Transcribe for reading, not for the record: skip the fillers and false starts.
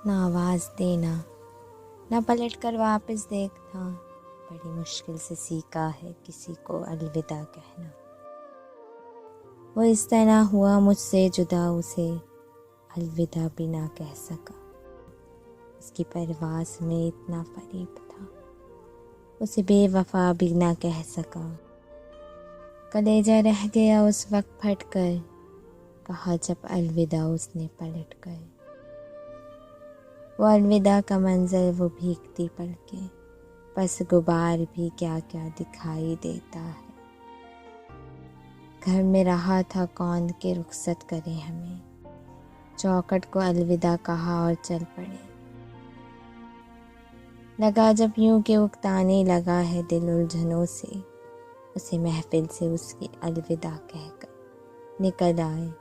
ना आवाज़ देना, ना पलट कर वापस देखना। बड़ी मुश्किल से सीखा है किसी को अलविदा कहना। वो इस तरह हुआ मुझसे जुदा, उसे अलविदा भी ना कह सका। उसकी परवाज़ में इतना फरेब था, उसे बेवफा भी ना कह सका। कलेजा रह गया उस वक्त फट कर, कहा जब अलविदा उसने पलट कर। वो अलविदा का मंजर, वो भीगती पलकें, बस गुबार भी क्या क्या दिखाई देता है। घर में रहा था कौन के रुखसत करे हमें, चौखट को अलविदा कहा और चल पड़े। लगा जब यूं के उकताने लगा है दिल उलझनों से, उसे महफिल से उसकी अलविदा कहकर निकल आए